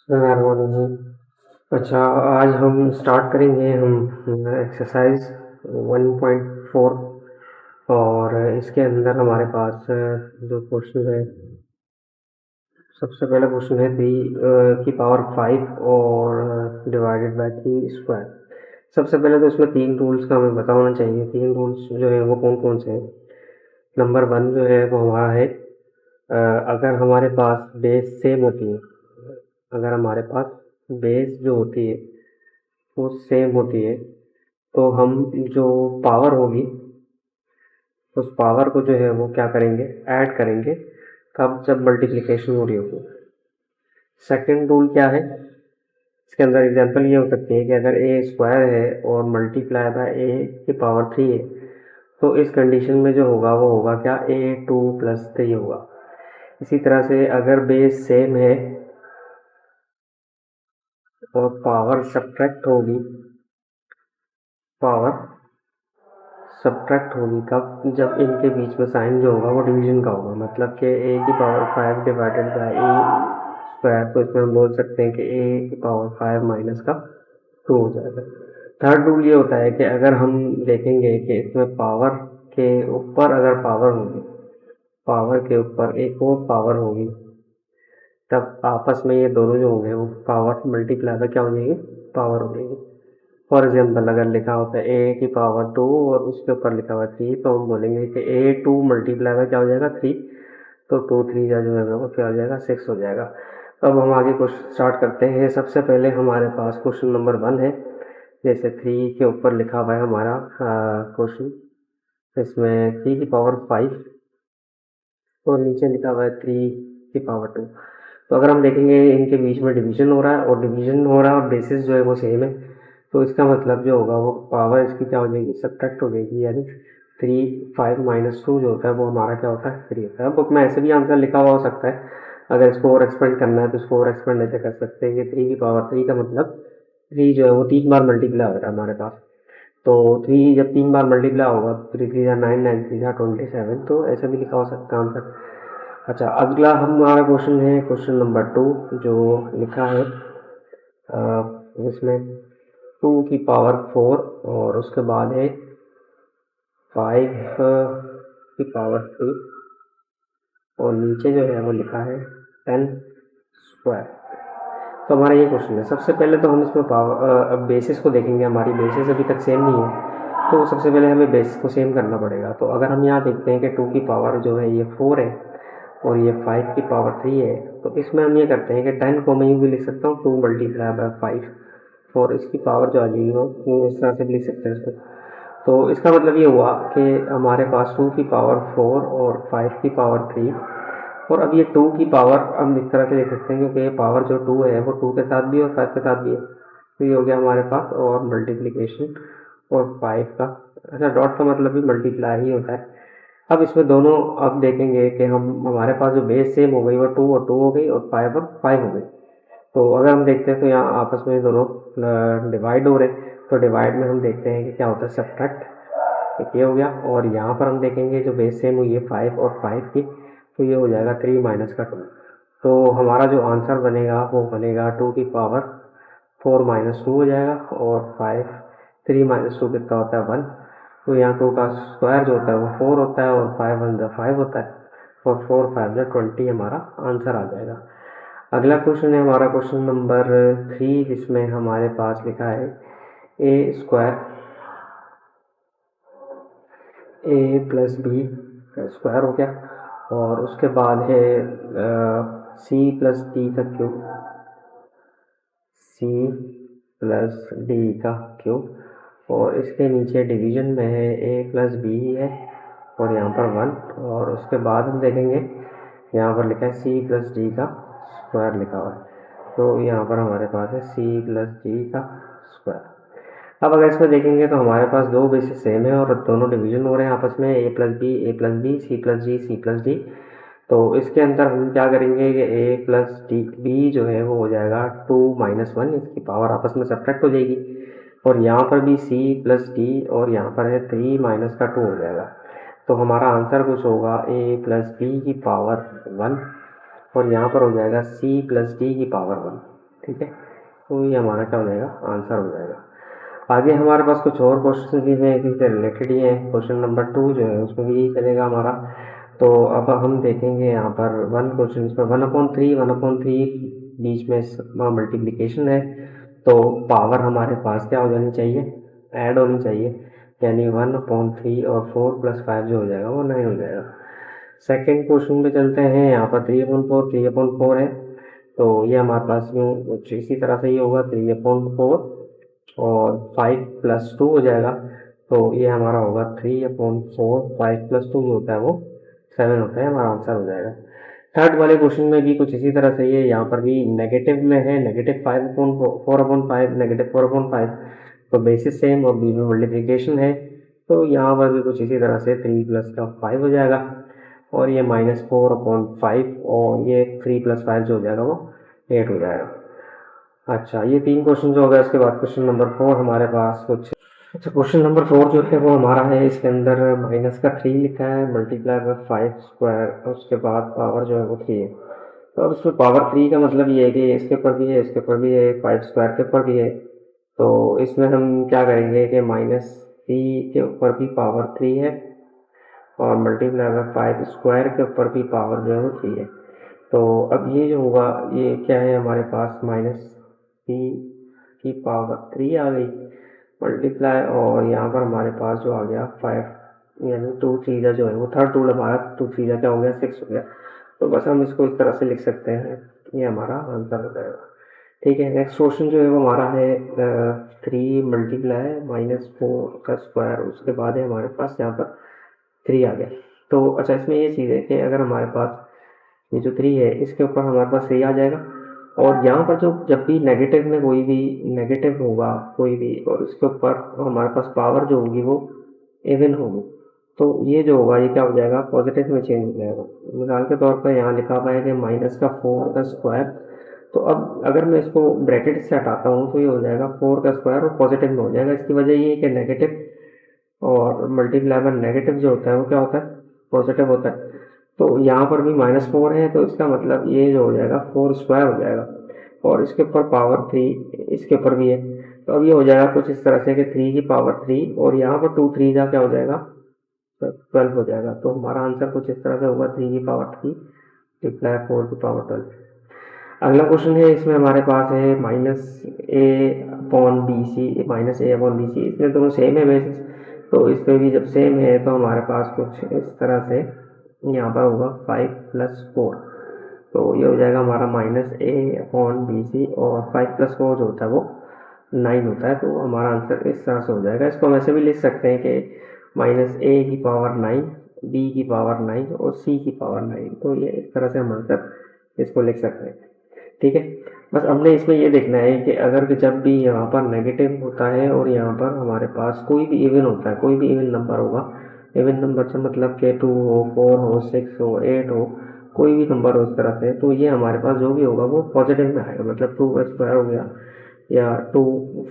अस्सलामुअलैकुम। अच्छा, आज हम स्टार्ट करेंगे हम एक्सरसाइज 1.4 और इसके अंदर हमारे पास जो क्वेश्चन है, सबसे पहला क्वेश्चन है 3 की पावर 5 और डिवाइडेड बाय 3 स्क्वायर। सबसे पहले तो इसमें 3 रूल्स का हमें पता होना चाहिए। 3 रूल्स जो है वो कौन कौन से हैं। नंबर 1 जो है वो हमारा है, अगर हमारे पास बेस सेम होती है, अगर हमारे पास बेस जो होती है वो सेम होती है, तो हम जो पावर होगी उस पावर को जो है वो क्या करेंगे, ऐड करेंगे। कब? जब मल्टीप्लिकेशन हो रही होगी। सेकंड रूल क्या है, इसके अंदर एग्जांपल ये हो सकती है कि अगर ए स्क्वायर है और मल्टीप्लाई बाय ए की पावर 3 है, तो इस कंडीशन में जो होगा वो होगा क्या, A2+3 होगा। इसी तरह से अगर बेस सेम है और पावर सब्ट्रैक्ट होगी कब? जब इनके बीच में साइन जो होगा वो डिवीजन का होगा। मतलब कि ए की power 5 divided by A square, तो इसमें हम बोल सकते हैं कि ए की पावर 5 माइनस का 2 हो जाएगा। थर्ड रूल ये होता है कि अगर हम देखेंगे कि इसमें पावर के ऊपर अगर पावर के ऊपर एक और पावर होगी, तब आपस में ये दोनों जो होंगे वो पावर मल्टीप्लाई में क्या हो जाएगी, पावर हो जाएगी। फॉर एग्जाम्पल अगर लिखा होता है ए की पावर 2 और उसके ऊपर लिखा हुआ 3, तो हम बोलेंगे कि A2 मल्टीप्लाई में क्या हो जाएगा, 3। तो 2 3 जा जो है वो क्या हो जाएगा, 6 हो जाएगा। तो अब हम आगे क्वेश्चन स्टार्ट करते हैं। सबसे पहले हमारे पास क्वेश्चन नंबर 1 है। जैसे 3 के ऊपर लिखा हुआ है हमारा क्वेश्चन, इसमें 3 की पावर 5 और नीचे लिखा हुआ है 3 की पावर 2। तो अगर हम देखेंगे इनके बीच में डिवीजन हो रहा है और बेसिस जो है वो सेम है, तो इसका मतलब जो होगा वो पावर इसकी क्या हो जाएगी, सब्ट्रैक्ट हो जाएगी। यानी 3 5 माइनस 2 जो होता है वो हमारा क्या होता है, 3 होता है। बुक में ऐसे भी आंसर लिखा हुआ हो सकता है। अगर इसको और एक्सपेंड करना है तो इसको और एक्सपेंड ऐसे कर सकते हैं कि 3 की पावर 3 का मतलब 3 जो है वो 3 बार मल्टीप्लाई हो रहा है हमारे पास। तो 3 जब 3 बार मल्टीप्लाई होगा, 3 3 जा 9, 9 3 जा 27, तो ऐसे भी लिखा हो सकता है आंसर। अच्छा, अगला हमारा क्वेश्चन है क्वेश्चन नंबर 2, जो लिखा है इसमें 2 की पावर 4 और उसके बाद है 5 की पावर 3 और नीचे जो है वो लिखा है 10 स्क्वायर। तो हमारा ये क्वेश्चन है। सबसे पहले तो हम इसमें पावर बेसिस को देखेंगे। हमारी बेसिस अभी तक सेम नहीं है, तो सबसे पहले हमें बेसिस को सेम करना पड़ेगा। तो अगर हम यहाँ देखते हैं कि 2 की पावर जो है ये 4 है और ये 5 की पावर 3 है, तो इसमें हम ये करते हैं कि 10 को मैं यूँ भी लिख सकता हूँ, 2 मल्टीप्लाई बाय 5 और इसकी पावर जो आ जाएगी वो इस तरह से भी लिख सकते हैं इसको। तो इसका मतलब ये हुआ कि हमारे पास 2 की पावर 4 और 5 की पावर 3, और अब ये 2 की पावर हम इस तरह से लिख सकते हैं क्योंकि ये पावर जो 2 है वो 2 के साथ भी और 5 के साथ भी है। तो ये हो गया हमारे पास और मल्टीप्लिकेशन और 5 का, अच्छा डॉट का मतलब भी मल्टीप्लाई ही होता है। अब इसमें दोनों अब देखेंगे कि हम हमारे पास जो बेस सेम हो गई वो 2 और 2 हो गई और 5 और 5 हो गई। तो अगर हम देखते हैं तो यहाँ आपस में दोनों डिवाइड हो रहे हैं। तो डिवाइड में हम देखते हैं कि क्या होता है, सब्ट्रैक्ट। एक ये हो गया और यहाँ पर हम देखेंगे जो बेस सेम हुई है 5 और 5 की, तो ये हो जाएगा 3 माइनस का 2। तो हमारा जो आंसर बनेगा वो बनेगा 2 की पावर 4 माइनस 2 हो जाएगा और 5 3 माइनस 2 कितना होता है, 1। तो यहाँ 2 का स्क्वायर जो होता है वो 4 होता है और 5 1 5 होता है और 4 5 20 हमारा आंसर आ जाएगा। अगला क्वेश्चन है हमारा क्वेश्चन नंबर 3, जिसमें हमारे पास लिखा है ए स्क्वायर ए प्लस बी का स्क्वायर हो गया और उसके बाद है सी प्लस डी का क्यूब, सी प्लस डी का क्यूब, और इसके नीचे डिवीजन में है ए प्लस बी है और यहाँ पर 1, और उसके बाद हम देखेंगे यहाँ पर लिखा है सी प्लस डी का स्क्वायर लिखा हुआ है। तो यहाँ पर हमारे पास है सी प्लस डी का स्क्वायर। अब अगर इसमें देखेंगे तो हमारे पास दो बेसिस सेम है और दोनों डिवीजन हो रहे हैं आपस में, ए प्लस बी, सी प्लस जी, सी प्लस डी। तो इसके अंदर हम क्या करेंगे कि ए प्लस डी बी जो है वो हो जाएगा 2 माइनस 1, इसकी पावर आपस में सब्ट्रैक्ट हो जाएगी। और यहाँ पर भी सी प्लस डी और यहाँ पर है 3 माइनस का 2 हो जाएगा। तो हमारा आंसर कुछ होगा ए प्लस बी की पावर 1 और यहाँ पर हो जाएगा सी प्लस डी की पावर 1। ठीक है, तो ये हमारा क्या हो जाएगा, आंसर हो जाएगा। आगे हमारे पास कुछ और क्वेश्चन भी हैं, इसी से रिलेटेड ही है। क्वेश्चन नंबर 2 जो है उसमें भी यही चलेगा हमारा। तो अब हम देखेंगे यहाँ पर वन क्वेश्चन पर 1/3 बीच में मल्टीप्लिकेशन है, तो पावर हमारे पास क्या हो जानी चाहिए, ऐड होनी चाहिए, यानी 1/3 और 4 + 5 जो हो जाएगा वो 9 हो जाएगा। सेकेंड क्वेश्चन पे चलते हैं। यहाँ पर 3/4 है, तो ये हमारे पास यूँ इसी तरह से ही होगा, 3/4 और 5 + 2 हो जाएगा, तो ये हमारा होगा 3/4, 5 + 2 जो होता है वो 7 होता है, हमारा आंसर हो जाएगा। थर्ड वाले क्वेश्चन में भी कुछ इसी तरह से ही है, यहाँ पर भी नेगेटिव में है, -5/4/5, -4/5, तो बेसिस सेम और बीच में मल्टीप्लिकेशन है, तो यहाँ पर भी कुछ इसी तरह से 3 + का 5 हो जाएगा, और ये -4/5 और ये 3 + 5 जो हो जाएगा वो 8 हो जाएगा। अच्छा, ये 3 क्वेश्चन जो हो गया। इसके बाद क्वेश्चन नंबर 4 हमारे पास कुछ। अच्छा, क्वेश्चन नंबर 4 जो है वो हमारा है, इसके अंदर -3 लिखा है, मल्टीप्लाई बाय 5 स्क्वायर, उसके बाद पावर जो है वो 3 है। तो अब इसमें पावर 3 का मतलब ये है कि इसके ऊपर भी है, इसके ऊपर भी है, 5 स्क्वायर के ऊपर भी है, तो इसमें हम क्या करेंगे कि -3 के ऊपर भी पावर 3 है, और मल्टीप्लाई बाय 5 स्क्वायर के ऊपर भी पावर जो है वो 3 है। तो अब ये जो होगा, ये क्या है हमारे पास, -3 की पावर 3 आ गई, मल्टीप्लाई, और यहाँ पर हमारे पास जो आ गया 5, यानी 2 3 जो है वो थर्ड रूल हमारा, 2 3 क्या हो गया, 6 हो गया। तो बस हम इसको इस तरह से लिख सकते हैं, ये हमारा आंसर हो जाएगा। ठीक है, नेक्स्ट क्वेश्चन जो है वो हमारा है 3 मल्टीप्लाई -4 का स्क्वायर, उसके बाद है हमारे पास यहाँ पर 3 आ गया। तो अच्छा, इसमें ये चीज़ है कि अगर हमारे पास ये जो 3 है इसके ऊपर हमारे पास 3 आ जाएगा, और यहाँ पर जो जब भी नेगेटिव में कोई भी नेगेटिव होगा कोई भी, और उसके ऊपर हमारे पास पावर जो होगी वो इवन होगी, तो ये जो होगा ये क्या हो जाएगा, पॉजिटिव में चेंज हो जाएगा। मिसाल के तौर पर यहाँ लिखा हुआ है कि -4 का स्क्वायर, तो अब अगर मैं इसको ब्रैकेट से हटाता हूँ तो ये हो जाएगा 4 का स्क्वायर और पॉजिटिव में हो जाएगा। इसकी वजह ये है कि नेगेटिव और मल्टीप्लाई बाय नेगेटिव जो होता है वो क्या होता है, पॉजिटिव होता है। तो यहाँ पर भी -4 है, तो इसका मतलब ये जो हो जाएगा 4 स्क्वायर हो जाएगा, और इसके ऊपर पावर 3 इसके ऊपर भी है, तो अब ये हो जाएगा कुछ इस तरह से कि 3 की पावर 3, और यहाँ पर 2 3 का क्या हो जाएगा, 12 हो जाएगा। तो हमारा आंसर कुछ इस तरह से होगा, 3 की पावर 3 मल्टीप्लाई 4 की पावर 12। अगला क्वेश्चन है, इसमें हमारे पास है -a/bc, इसमें दोनों सेम है बेसिस, तो इस पर भी जब सेम है तो हमारे पास कुछ इस तरह से यहाँ पर होगा 5 + 4, तो ये हो जाएगा हमारा -a/bc, और 5 + 4 जो होता है वो 9 होता है, तो हमारा आंसर इस तरह से हो जाएगा। इसको हम ऐसे भी लिख सकते हैं कि -a की पावर 9, b की पावर 9 और c की पावर 9, तो ये इस तरह से हम आंसर इसको लिख सकते हैं। ठीक है, बस हमने इसमें ये देखना है कि अगर जब भी यहाँ पर नेगेटिव होता है और यहाँ पर हमारे पास कोई भी इवन होता है, कोई भी इवन नंबर होगा, इवन नंबर से मतलब कि 2 हो, 4 हो, 6 हो, 8 हो, कोई भी नंबर हो इस तरह से, तो ये हमारे पास जो भी होगा वो पॉजिटिव में आएगा, मतलब 2 का स्क्वायर हो गया, या 2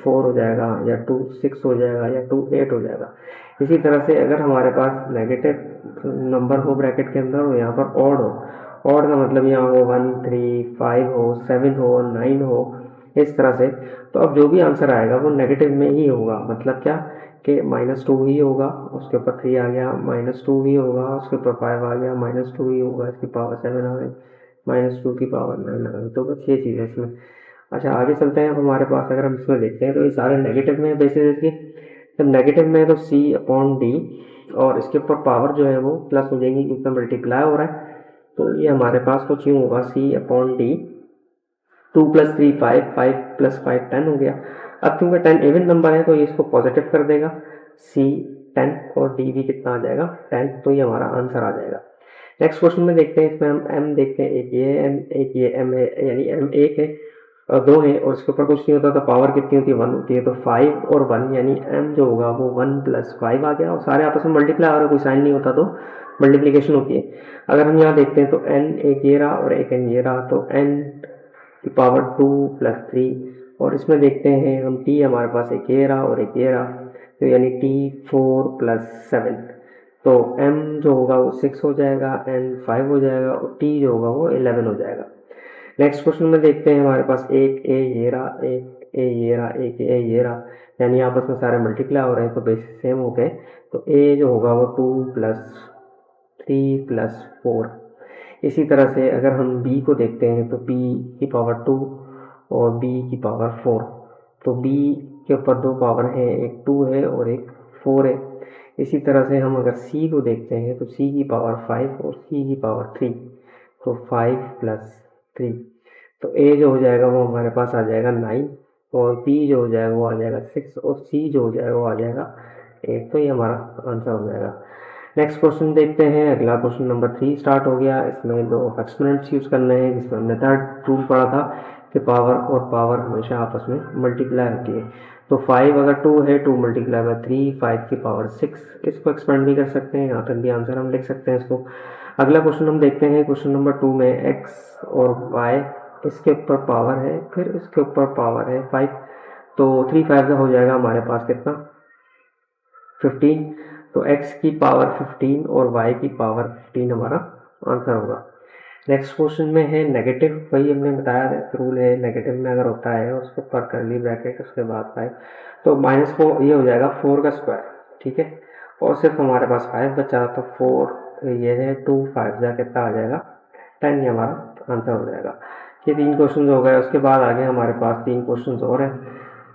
4 हो जाएगा, या 2 6 हो जाएगा, या 2 8 हो जाएगा। इसी तरह से अगर हमारे पास नेगेटिव नंबर हो ब्रैकेट के अंदर, और यहाँ पर ऑड हो, ऑड का मतलब यहाँ हो 1 3 5 हो, 7 हो, 9 हो, इस तरह से, तो अब जो भी आंसर आएगा वो नेगेटिव में ही होगा। मतलब क्या कि -2 ही होगा, उसके ऊपर 3 आ गया, -2 ही होगा, उसके ऊपर 5 आ गया, -2 ही होगा, इसकी पावर 7 आ गई, -2 की पावर 9 आ गई, तो बस ये चीज़ है इसमें। अच्छा, आगे चलते हैं। अब हमारे पास अगर हम इसमें देखते हैं तो ये सारे नेगेटिव में है बेसिस इसके, जब नेगेटिव में है तो c/d, और इसके ऊपर पावर जो है वो प्लस हो जाएगी क्योंकि मल्टीप्लाई हो रहा है, तो ये हमारे पास कुछ यूँ होगा, c/d, 2 + 3 5, 5 + 5 10 हो गया। अब क्योंकि 10 इवन नंबर है तो ये इसको पॉजिटिव कर देगा, c 10 और d भी कितना आ जाएगा, 10, तो ये हमारा आंसर आ जाएगा। नेक्स्ट क्वेश्चन में देखते हैं, इसमें हम m देखते हैं, एक ये m एक ये m है, यानी m 1 है और 2 है, और इसके ऊपर कुछ नहीं होता, तो पावर कितनी होती है, 1 होती है, तो 5 और 1, यानी m जो होगा वो 1 + 5 आ गया, और सारे आपस में मल्टीप्लाई हो रहे, कोई साइन नहीं होता तो मल्टीप्लिकेशन होती है। अगर हम यहाँ देखते हैं तो n एक ये रहा और एक n ये रहा, तो n की पावर 2 + 3, और इसमें देखते हैं हम t हमारे पास एक ये रहा और एक ये रहा, तो यानी t 4 + 7, तो m जो होगा वो 6 हो जाएगा, n 5 हो जाएगा, और t जो होगा वो 11 हो जाएगा। नेक्स्ट क्वेश्चन में देखते हैं हमारे पास एक ए ये रहा, एक ए ये रहा, एक ए ये रहा, यानी आपस में सारे मल्टीप्लाई हो रहे हैं तो बेसिस सेम हो गए। तो ए जो होगा वो 2 + 3 + 4। इसी तरह से अगर हम b को देखते हैं तो b की पावर 2 और b की पावर 4। तो b के ऊपर दो पावर है, एक 2 है और एक 4 है। इसी तरह से हम अगर c को देखते हैं तो c की पावर 5 और c की पावर 3। तो 5 + 3। तो a जो हो जाएगा वो हमारे पास आ जाएगा 9 और b जो हो जाएगा वो आ जाएगा 6 और c जो हो जाएगा वो आ जाएगा 8। तो ये हमारा आंसर हो जाएगा। नेक्स्ट क्वेश्चन देखते हैं। अगला क्वेश्चन नंबर 3 स्टार्ट हो गया। इसमें दो एक्सपोनेंट्स यूज़ करने हैं, जिसमें हमने थर्ड रूल पढ़ा था कि पावर और पावर हमेशा आपस में मल्टीप्लाई होती है। तो 5 अगर 2 है, 2 × 3, 5 की पावर 6। इसको एक्सपेंड भी कर सकते हैं, यहाँ तक भी आंसर हम लिख सकते हैं इसको। अगला क्वेश्चन हम देखते हैं। क्वेश्चन नंबर 2 में x और y इसके ऊपर पावर है, फिर इसके ऊपर पावर है 5। तो 3 5 का हो जाएगा हमारे पास कितना, 15। तो x की पावर 15 और y की पावर 15 हमारा आंसर होगा। नेक्स्ट क्वेश्चन में है नेगेटिव। वही हमने बताया रूल है, नेगेटिव में अगर होता है उसके ऊपर करली ब्रैकेट उसके बाद 5। तो -4 ये हो जाएगा 4 का स्क्वायर, ठीक है। और सिर्फ हमारे पास 5 बचा, तो 4 ये है 2 5 जा कितना आ जाएगा 10, ये हमारा आंसर हो जाएगा। ये 3 क्वेश्चन हो गए। उसके बाद आगे हमारे पास 3 क्वेश्चन और हैं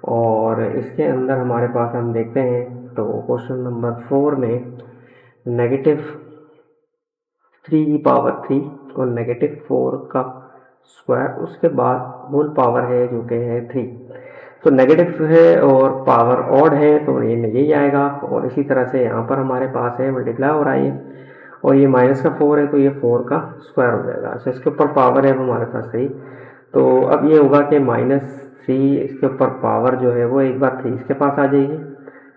और इसके अंदर हमारे पास हम देखते हैं। तो क्वेश्चन नंबर 4 में -3 की पावर 3 और -4 का स्क्वायर, उसके बाद होल पावर है जो कि है 3। तो नेगेटिव है और पावर ऑड है तो ये यही आएगा। और इसी तरह से यहाँ पर हमारे पास है मल्टीप्लाई हो रहा है और ये -4 है तो ये 4 का स्क्वायर हो जाएगा। अच्छा, इसके ऊपर पावर है हमारे पास 3। तो अब ये होगा कि -3 इसके ऊपर पावर जो है वो एक बार 3 इसके पास आ जाएगी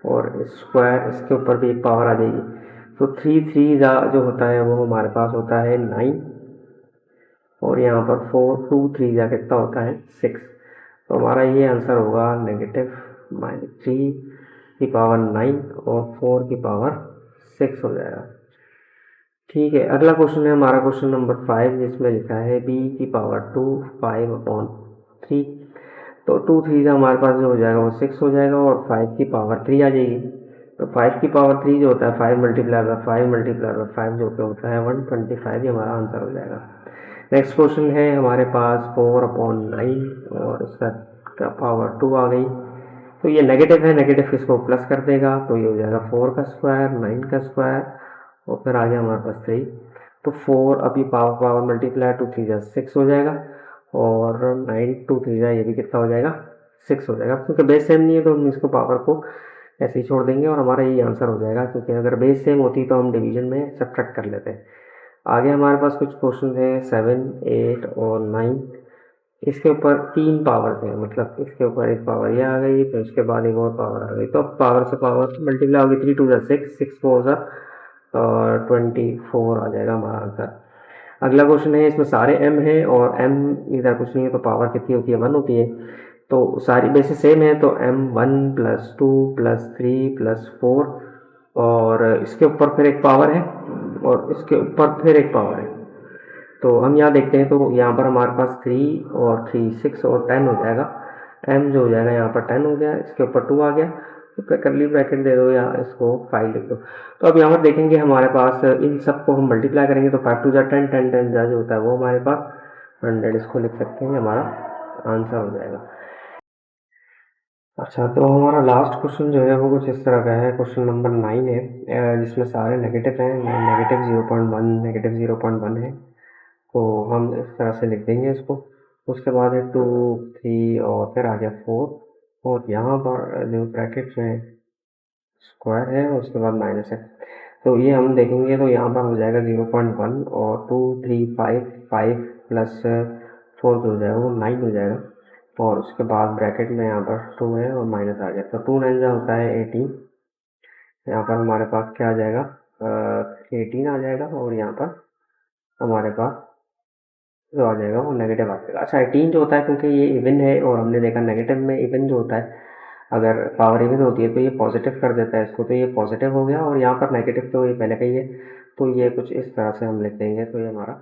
और स्क्वायर इसके ऊपर भी एक पावर आ जाएगी। तो 3 3 जो होता है वो हमारे पास होता है 9 और यहाँ पर 4 2 3 जा कितना होता है 6। तो हमारा ये आंसर होगा -3 की पावर 9 और 4 की पावर 6 हो जाएगा। ठीक है, अगला क्वेश्चन है हमारा क्वेश्चन नंबर 5, जिसमें लिखा है b की पावर 2 5/3। तो 2 3 का हमारे पास जो हो जाएगा वो 6 हो जाएगा और 5 की पावर 3 आ जाएगी। तो 5 की पावर 3 जो होता है 5 × 5 × 5 जो कि होता है 125, ये हमारा आंसर हो जाएगा। नेक्स्ट क्वेश्चन है हमारे पास 4/9 और इसका पावर 2 आ गई। तो ये नेगेटिव है, नेगेटिव इसको प्लस कर देगा तो ये हो जाएगा 4 का स्क्वायर 9 का स्क्वायर और फिर आ गया हमारे पास 3। तो 4 अभी पावर मल्टीप्लाई 2 3 जा 6 हो जाएगा और 9 2 3 जा ये भी कितना हो जाएगा 6 हो जाएगा। क्योंकि बेस सेम नहीं है तो हम इसको पावर को ऐसे ही छोड़ देंगे और हमारा यही आंसर हो जाएगा। क्योंकि अगर बेस सेम होती तो हम डिवीजन में सब्ट्रैक्ट कर लेते हैं। आगे हमारे पास कुछ क्वेश्चन है 7 8 और 9। इसके ऊपर 3 पावर थे, मतलब इसके ऊपर एक पावर ये आ गई, फिर इसके बाद एक और पावर आ गई। तो अब पावर से पावर मल्टीप्लाई होगी, 3 2 जा 6 6 4 जा और 24 आ जाएगा हमारा आंसर। अगला क्वेश्चन है, इसमें सारे m है और m इधर कुछ नहीं है तो पावर कितनी होती है 1 होती है। तो सारी बेसिस सेम है तो m 1 + 2 + 3 + 4 और इसके ऊपर फिर एक पावर है और इसके ऊपर फिर एक पावर है। तो हम यहाँ देखते हैं तो यहाँ पर हमारे पास 3 और 3 6 और 10 हो जाएगा। m जो हो जाएगा यहाँ पर 10 हो गया, इसके ऊपर 2 आ गया, तो फिर करली ब्रैकेट दे दो या इसको 5 लिख दो। तो अब यहाँ पर देखेंगे हमारे पास इन सब को हम मल्टीप्लाई करेंगे तो 5 2 जा 10 10 10 जा जो होता है वो हमारे पास 100, इसको लिख सकते हैं, हमारा आंसर हो जाएगा। अच्छा, तो हमारा लास्ट क्वेश्चन जो है वो कुछ इस तरह का है। क्वेश्चन नंबर 9 है जिसमें सारे नेगेटिव हैं, -0.1 -0.1 है। तो हम इस तरह से लिख देंगे इसको। उसके बाद है 2 3 और फिर आ गया 4 और यहाँ पर जो ब्रैकेट में स्क्वायर है उसके बाद माइनस है। तो ये हम देखेंगे तो यहाँ पर हो जाएगा 0.1 और 2 3 5 5 + 4 जो हो जाएगा वो 9 हो जाएगा और उसके बाद ब्रैकेट में यहाँ पर 2 है और माइनस आ गया। तो 2 9 जो होता है 18। यहाँ पर हमारे पास क्या आ जाएगा 18 आ जाएगा और यहाँ पर हमारे पास जो आ जाएगा वो नेगेटिव आ जाएगा। अच्छा, 18 जो होता है क्योंकि ये इवन है और हमने देखा नेगेटिव में इवन जो होता है अगर पावर इवन होती है तो ये पॉजिटिव कर देता है इसको, तो ये पॉजिटिव हो गया और यहाँ पर नेगेटिव तो ये पहले का ही है। तो ये कुछ इस तरह से हम लिख देंगे तो ये हमारा